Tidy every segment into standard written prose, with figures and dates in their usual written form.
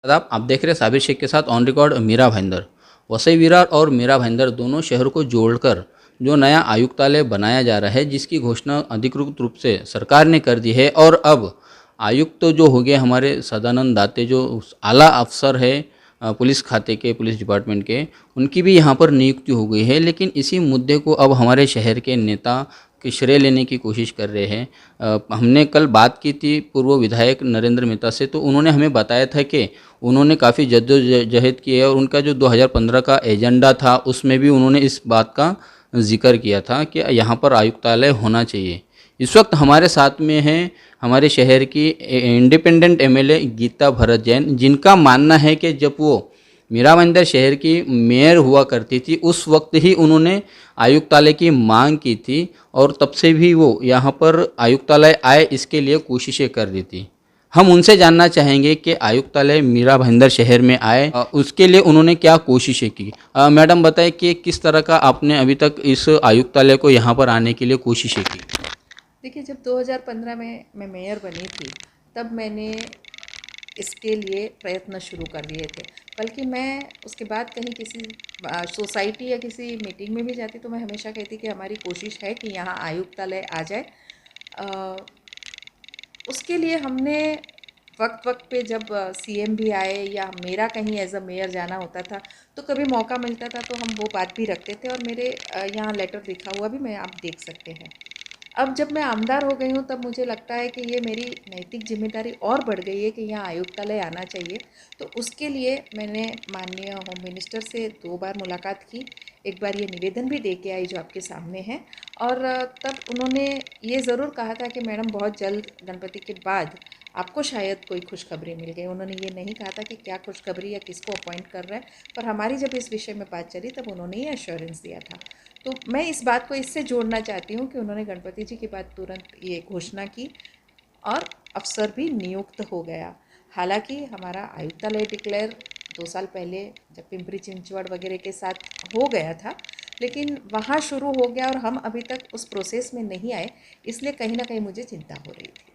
आप देख रहे हैं साबिर शेख के साथ ऑन रिकॉर्ड मीरा भाईंदर। वसई विरार और मीरा भाईंदर दोनों शहरों को जोड़कर जो नया आयुक्तालय बनाया जा रहा है, जिसकी घोषणा अधिकृत रूप से सरकार ने कर दी है। और अब आयुक्त तो जो हो गए हमारे सदानंद दाते, जो आला अफसर है पुलिस खाते के, पुलिस डिपार्टमेंट के, उनकी भी यहाँ पर नियुक्ति हो गई है। लेकिन इसी मुद्दे को अब हमारे शहर के नेता की श्रेय लेने की कोशिश कर रहे हैं। हमने कल बात की थी पूर्व विधायक नरेंद्र मेहता से, तो उन्होंने हमें बताया था कि उन्होंने काफ़ी जद्दोजहद की है और उनका जो 2015 का एजेंडा था उसमें भी उन्होंने इस बात का जिक्र किया था कि यहाँ पर आयुक्तालय होना चाहिए। इस वक्त हमारे साथ में हैं हमारे शहर की इंडिपेंडेंट एमएलए गीता भरत जैन, जिनका मानना है कि जब वो मीरा भाईंदर शहर की मेयर हुआ करती थी उस वक्त ही उन्होंने आयुक्तालय की मांग की थी और तब से भी वो यहाँ पर आयुक्तालय आए इसके लिए कोशिशें कर रही थी। हम उनसे जानना चाहेंगे कि आयुक्तालय मीरा भाईंदर शहर में आए, उसके लिए उन्होंने क्या कोशिशें की। मैडम बताएं कि किस तरह का आपने अभी तक इस आयुक्तालय को यहाँ पर आने के लिए कोशिशें की। देखिए, जब 2015 में मैं मेयर बनी थी तब मैंने इसके लिए प्रयत्न शुरू कर दिए थे। बल्कि मैं उसके बाद कहीं किसी सोसाइटी या किसी मीटिंग में भी जाती तो मैं हमेशा कहती कि हमारी कोशिश है कि यहाँ आयुक्तालय आ जाए। उसके लिए हमने वक्त वक्त पे जब सीएम भी आए या मेरा कहीं एज अ मेयर जाना होता था तो कभी मौका मिलता था तो हम वो बात भी रखते थे, और मेरे यहाँ लेटर लिखा हुआ भी मैं आप देख सकते हैं। अब जब मैं आमदार हो गई हूँ तब मुझे लगता है कि ये मेरी नैतिक जिम्मेदारी और बढ़ गई है कि यहाँ आयुक्तालय आना चाहिए। तो उसके लिए मैंने माननीय होम मिनिस्टर से 2 बार मुलाकात की। एक बार ये निवेदन भी दे के आई जो आपके सामने है, और तब उन्होंने ये ज़रूर कहा था कि मैडम बहुत जल्द गणपति के बाद आपको शायद कोई खुशखबरी मिल गई। उन्होंने ये नहीं कहा था कि क्या खुशखबरी या किसको अपॉइंट कर रहा है, पर हमारी जब इस विषय में बात चली तब उन्होंने ये एश्योरेंस दिया था। तो मैं इस बात को इससे जोड़ना चाहती हूँ कि उन्होंने गणपति जी के बाद तुरंत ये घोषणा की और अफसर भी नियुक्त हो गया। हालांकि हमारा आयुक्तालय डिक्लेयर 2 साल पहले जब पिंपरी चिंचवड़ वगैरह के साथ हो गया था, लेकिन वहाँ शुरू हो गया और हम अभी तक उस प्रोसेस में नहीं आए, इसलिए कहीं ना कहीं मुझे चिंता हो रही थी।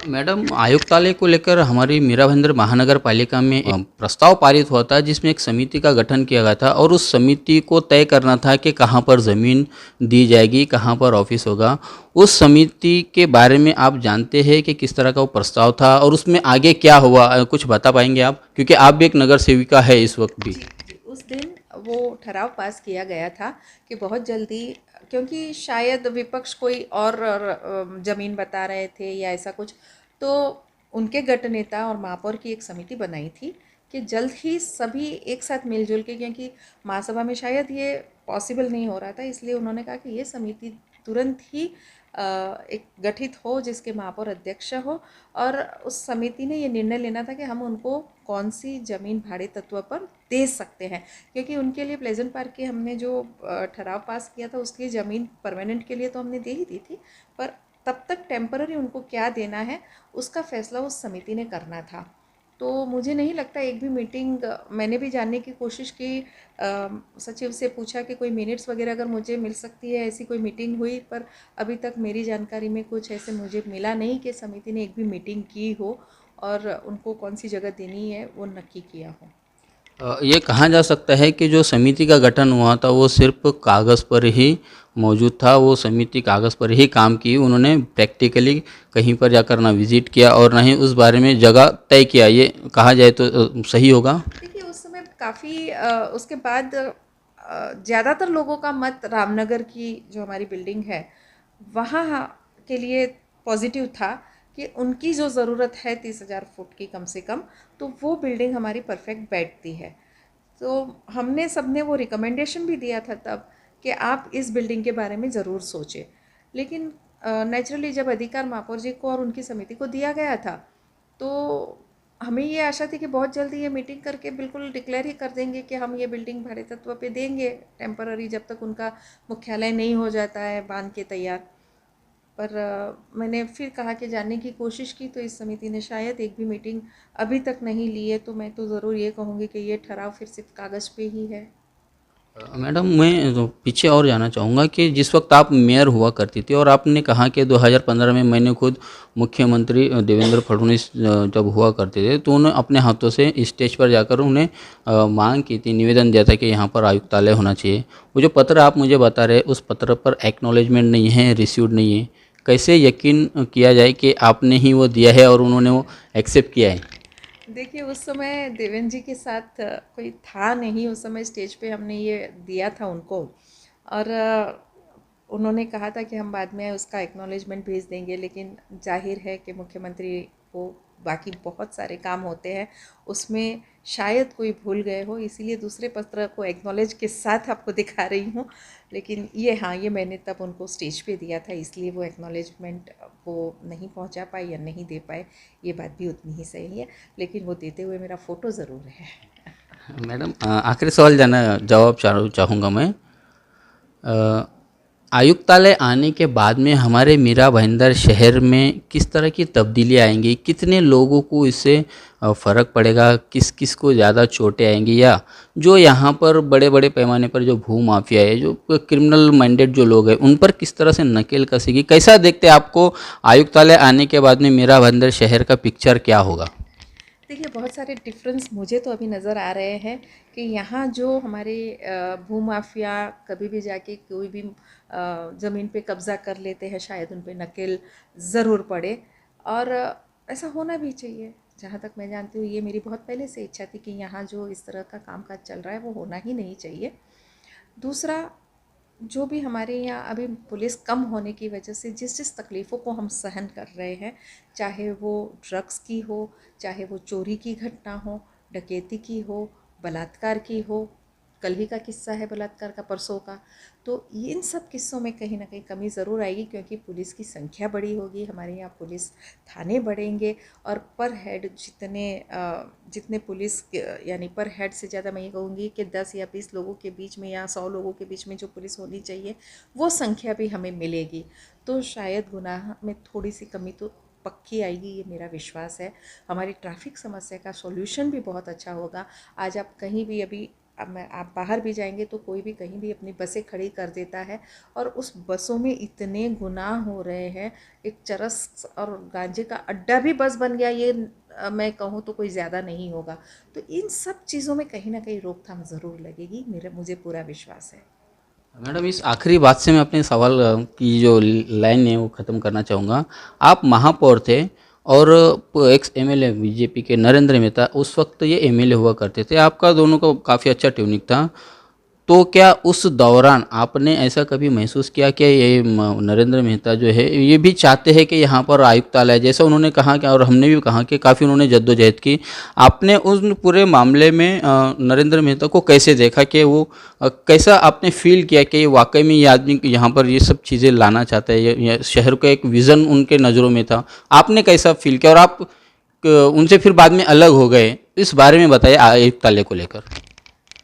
मैडम, आयुक्तालय को लेकर हमारी मीरा भाईंदर महानगर पालिका में एक प्रस्ताव पारित हुआ था जिसमें एक समिति का गठन किया गया था और उस समिति को तय करना था कि कहाँ पर ज़मीन दी जाएगी, कहाँ पर ऑफिस होगा। उस समिति के बारे में आप जानते हैं कि किस तरह का वो प्रस्ताव था और उसमें आगे क्या हुआ, कुछ बता पाएंगे आप, क्योंकि आप भी एक नगर सेविका है इस वक्त भी। जी जी, उस दिन वो ठराव पास किया गया था कि बहुत जल्दी, क्योंकि शायद विपक्ष कोई और ज़मीन बता रहे थे या ऐसा कुछ, तो उनके गट नेता और महापौर की एक समिति बनाई थी कि जल्द ही सभी एक साथ मिलजुल के, क्योंकि महासभा में शायद ये पॉसिबल नहीं हो रहा था, इसलिए उन्होंने कहा कि ये समिति तुरंत ही एक गठित हो जिसके महापौर अध्यक्ष हो, और उस समिति ने ये निर्णय लेना था कि हम उनको कौन सी ज़मीन भाड़े तत्व पर दे सकते हैं। क्योंकि उनके लिए प्लेजेंट पार्क की हमने जो ठराव पास किया था उसकी ज़मीन परमानेंट के लिए तो हमने दे ही दी थी, पर तब तक टेम्पररी उनको क्या देना है उसका फैसला उस समिति ने करना था। तो मुझे नहीं लगता एक भी मीटिंग, मैंने भी जानने की कोशिश की, सचिव से पूछा कि कोई मिनट्स वगैरह अगर मुझे मिल सकती है, ऐसी कोई मीटिंग हुई, पर अभी तक मेरी जानकारी में कुछ ऐसे मुझे मिला नहीं कि समिति ने एक भी मीटिंग की हो और उनको कौन सी जगह देनी है वो नक्की किया हो। ये कहा जा सकता है कि जो समिति का गठन हुआ था वो सिर्फ कागज़ पर ही मौजूद था। वो समिति कागज़ पर ही काम की, उन्होंने प्रैक्टिकली कहीं पर जाकर ना विजिट किया और ना ही उस बारे में जगह तय किया, ये कहा जाए तो सही होगा। देखिए, उस समय काफ़ी उसके बाद ज़्यादातर लोगों का मत रामनगर की जो हमारी बिल्डिंग है वहाँ के लिए पॉजिटिव था कि उनकी जो ज़रूरत है 30,000 फुट की कम से कम, तो वो बिल्डिंग हमारी परफेक्ट बैठती है। तो हमने सबने वो रिकमेंडेशन भी दिया था तब कि आप इस बिल्डिंग के बारे में ज़रूर सोचें। लेकिन नेचुरली जब अधिकार महापौर जी को और उनकी समिति को दिया गया था तो हमें ये आशा थी कि बहुत जल्दी ये मीटिंग करके बिल्कुल डिक्लेयर ही कर देंगे कि हम ये बिल्डिंग भाड़े तत्व पे देंगे टेम्पररी, जब तक उनका मुख्यालय नहीं हो जाता है बांध के तैयार। पर मैंने फिर कहा कि जानने की कोशिश की तो इस समिति ने शायद एक भी मीटिंग अभी तक नहीं ली है, तो मैं तो ज़रूर ये कहूँगी कि ये ठराव फिर सिर्फ कागज़ पे ही है। मैडम मैं तो पीछे और जाना चाहूँगा कि जिस वक्त आप मेयर हुआ करती थी और आपने कहा कि 2015 में मैंने खुद मुख्यमंत्री देवेंद्र फडणवीस जब हुआ करते थे तो उन्होंने अपने हाथों से स्टेज पर जाकर उन्हें मांग की थी, निवेदन दिया था कि यहाँ पर आयुक्तालय होना चाहिए। वो जो पत्र आप मुझे बता रहे उस पत्र पर एक्नॉलेजमेंट नहीं है, रिसीव्ड नहीं है। कैसे यकीन किया जाए कि आपने ही वो दिया है और उन्होंने वो एक्सेप्ट किया है? देखिए उस समय देवेंद्र जी के साथ कोई था नहीं, उस समय स्टेज पे हमने ये दिया था उनको। और उन्होंने कहा था कि हम बाद में उसका एक्नॉलेजमेंट भेज देंगे, लेकिन जाहिर है कि मुख्यमंत्री को बाकी बहुत सारे काम होते हैं, उसमें शायद कोई भूल गए हो, इसीलिए दूसरे पत्र को एक्नॉलेज के साथ आपको दिखा रही हूँ। लेकिन ये हाँ, ये मैंने तब उनको स्टेज पे दिया था, इसलिए वो एक्नॉलेजमेंट वो नहीं पहुँचा पाए या नहीं दे पाए, ये बात भी उतनी ही सही है। लेकिन वो देते हुए मेरा फ़ोटो ज़रूर है। मैडम आखिरी सवाल जवाब चाहूँगा मैं। अ, आयुक्तालय आने के बाद में हमारे मीरा भाईंदर शहर में किस तरह की तब्दीली आएंगी? कितने लोगों को इससे फ़र्क पड़ेगा? किस किस को ज़्यादा चोटें आएंगी? या जो यहाँ पर बड़े बड़े पैमाने पर जो भू माफिया है, जो क्रिमिनल माइंडेड जो लोग हैं, उन पर किस तरह से नकेल कसेगी? कैसा देखते हैं आपको आयुक्तालय आने के बाद में मीरा भाईंदर शहर का पिक्चर क्या होगा? देखिए बहुत सारे डिफरेंस मुझे तो अभी नज़र आ रहे हैं कि यहाँ जो हमारे भूमाफिया कभी भी जाके कोई भी ज़मीन पे कब्ज़ा कर लेते हैं, शायद उन पे नकेल ज़रूर पड़े। और ऐसा होना भी चाहिए। जहाँ तक मैं जानती हूँ, ये मेरी बहुत पहले से इच्छा थी कि यहाँ जो इस तरह का कामकाज चल रहा है वो होना ही नहीं चाहिए। दूसरा, जो भी हमारे यहाँ अभी पुलिस कम होने की वजह से जिस जिस तकलीफ़ों को हम सहन कर रहे हैं, चाहे वो ड्रग्स की हो, चाहे वो चोरी की घटना हो, डकैती की हो, बलात्कार की हो, कल ही का किस्सा है बलात्कार का, परसों का। तो इन सब किस्सों में कहीं ना कहीं कमी ज़रूर आएगी, क्योंकि पुलिस की संख्या बड़ी होगी, हमारे यहाँ पुलिस थाने बढ़ेंगे। और पर हेड जितने पुलिस यानी पर हेड से ज़्यादा मैं ये कहूँगी कि 10 या 20 लोगों के बीच में या 100 लोगों के बीच में जो पुलिस होनी चाहिए, वो संख्या भी हमें मिलेगी। तो शायद गुनाह में थोड़ी सी कमी तो पक्की आएगी, ये मेरा विश्वास है। हमारी ट्रैफिक समस्या का सॉल्यूशन भी बहुत अच्छा होगा। आज आप कहीं भी अभी आप बाहर भी जाएंगे तो कोई भी कहीं भी अपनी बसें खड़ी कर देता है, और उस बसों में इतने गुनाह हो रहे हैं। एक चरस और गांजे का अड्डा भी बस बन गया, ये मैं कहूँ तो कोई ज़्यादा नहीं होगा। तो इन सब चीज़ों में कहीं ना कहीं रोकथाम ज़रूर लगेगी, मुझे पूरा विश्वास है। मैडम इस आखिरी बात से मैं अपने सवाल की जो लाइन है वो ख़त्म करना चाहूँगा। आप महापौर थे और एक्स एमएलए बीजेपी के नरेंद्र मेहता उस वक्त ये एमएलए हुआ करते थे। आपका दोनों का काफ़ी अच्छा ट्यूनिंग था। तो क्या उस दौरान आपने ऐसा कभी महसूस किया कि ये नरेंद्र मेहता जो है ये भी चाहते हैं कि यहाँ पर आयुक्तालय, जैसा उन्होंने कहा कि और हमने भी कहा कि काफ़ी उन्होंने जद्दोजहद की। आपने उस पूरे मामले में नरेंद्र मेहता को कैसे देखा कि वो कैसा आपने फील किया कि ये वाकई में ये आदमी यहाँ पर ये सब चीज़ें लाना चाहता है, ये शहर का एक विज़न उनके नज़रों में था। आपने कैसा फील किया और आप उनसे फिर बाद में अलग हो गए, इस बारे में बताइए आयुक्तालय को लेकर।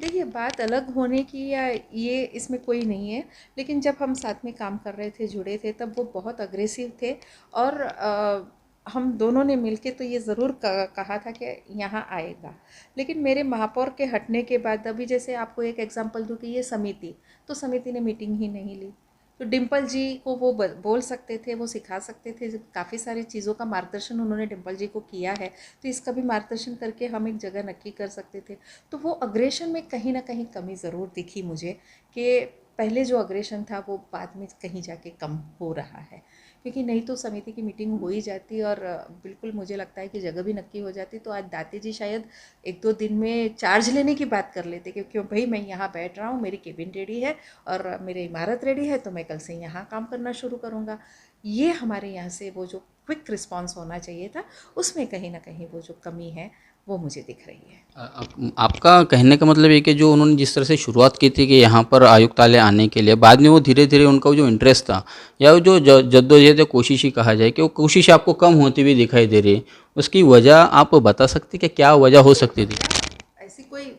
देखिए बात अलग होने की या ये इसमें कोई नहीं है, लेकिन जब हम साथ में काम कर रहे थे, जुड़े थे, तब वो बहुत अग्रेसिव थे। और हम दोनों ने मिलके तो ये ज़रूर कहा था कि यहाँ आएगा। लेकिन मेरे महापौर के हटने के बाद, अभी जैसे आपको एक एग्जांपल दूँ कि ये समिति, तो समिति ने मीटिंग ही नहीं ली। तो डिम्पल जी को वो बोल सकते थे, वो सिखा सकते थे, काफ़ी सारी चीज़ों का मार्गदर्शन उन्होंने डिम्पल जी को किया है, तो इसका भी मार्गदर्शन करके हम एक जगह नक्की कर सकते थे। तो वो अग्रेशन में कहीं ना कहीं कमी ज़रूर दिखी मुझे, कि पहले जो अग्रेशन था वो बाद में कहीं जाके कम हो रहा है। क्योंकि नहीं तो समिति की मीटिंग हो ही जाती, और बिल्कुल मुझे लगता है कि जगह भी नक्की हो जाती, तो आज दाती जी शायद 1-2 दिन में चार्ज लेने की बात कर लेते, क्योंकि भाई मैं यहाँ बैठ रहा हूँ, मेरी केबिन रेडी है और मेरी इमारत रेडी है, तो मैं कल से यहाँ काम करना शुरू करूँगा। ये हमारे यहाँ से वो जो क्विक रिस्पॉन्स होना चाहिए था, उसमें कहीं ना कहीं वो जो कमी है वो मुझे दिख रही है। आपका कहने का मतलब ये कि जो उन्होंने जिस तरह से शुरुआत की थी कि यहाँ पर आयुक्तालय आने के लिए, बाद में वो धीरे धीरे उनका जो इंटरेस्ट था या वो जो जद्दोजहद या कोशिश ही कहा जाए कि वो कोशिश आपको कम होती हुई दिखाई दे रही है, उसकी वजह आप बता सकते कि क्या वजह हो सकती थी? ऐसी कोई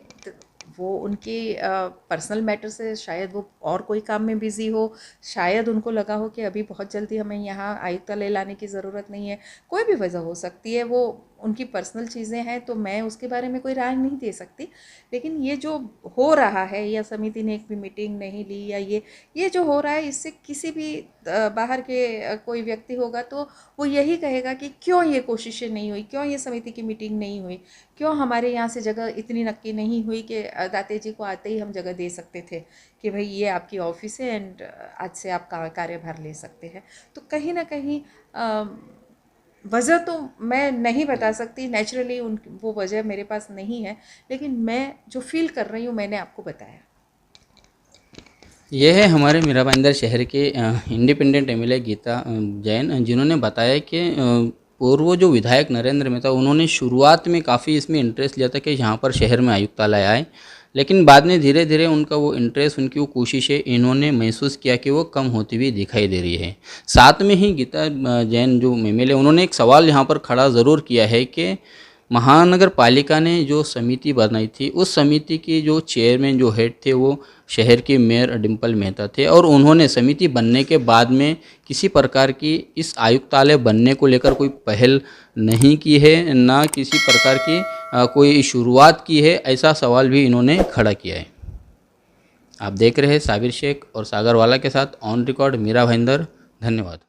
वो उनकी पर्सनल मैटर से शायद वो और कोई काम में बिज़ी हो, शायद उनको लगा हो कि अभी बहुत जल्दी हमें यहाँ आयुक्तालय लाने की ज़रूरत नहीं है, कोई भी वजह हो सकती है। वो उनकी पर्सनल चीज़ें हैं तो मैं उसके बारे में कोई राय नहीं दे सकती। लेकिन ये जो हो रहा है या समिति ने एक भी मीटिंग नहीं ली या ये जो हो रहा है इससे किसी भी बाहर के कोई व्यक्ति होगा तो वो यही कहेगा कि क्यों ये कोशिशें नहीं हुई, क्यों ये समिति की मीटिंग नहीं हुई, क्यों हमारे यहाँ से जगह इतनी नक्की नहीं हुई कि दाते जी को आते ही हम जगह दे सकते थे कि भाई ये आपकी ऑफिस है एंड आज से आप कार्यभार ले सकते हैं। तो कहीं ना कहीं वजह तो मैं नहीं बता सकती, नेचुरली उन वो वजह मेरे पास नहीं है, लेकिन मैं जो फील कर रही हूँ मैंने आपको बताया। ये है हमारे मीरा भाईंदर शहर के इंडिपेंडेंट एमएलए गीता जैन, जिन्होंने बताया कि पूर्व जो विधायक नरेंद्र मेहता, उन्होंने शुरुआत में काफ़ी इसमें इंटरेस्ट लिया था कि यहाँ पर शहर में आयुक्तालय आए, लेकिन बाद में धीरे धीरे उनका वो इंटरेस्ट, उनकी वो कोशिशें इन्होंने महसूस किया कि वो कम होती हुई दिखाई दे रही है। साथ में ही गीता जैन जो एमएलए, उन्होंने एक सवाल यहाँ पर खड़ा ज़रूर किया है कि महानगर पालिका ने जो समिति बनाई थी, उस समिति की जो चेयरमैन, जो हेड थे, वो शहर के मेयर डिम्पल मेहता थे, और उन्होंने समिति बनने के बाद में किसी प्रकार की इस आयुक्तालय बनने को लेकर कोई पहल नहीं की है, ना किसी प्रकार की कोई शुरुआत की है, ऐसा सवाल भी इन्होंने खड़ा किया है। आप देख रहे हैं साबिर शेख और सागर वाला के साथ ऑन रिकॉर्ड मीरा भाईंदर। धन्यवाद।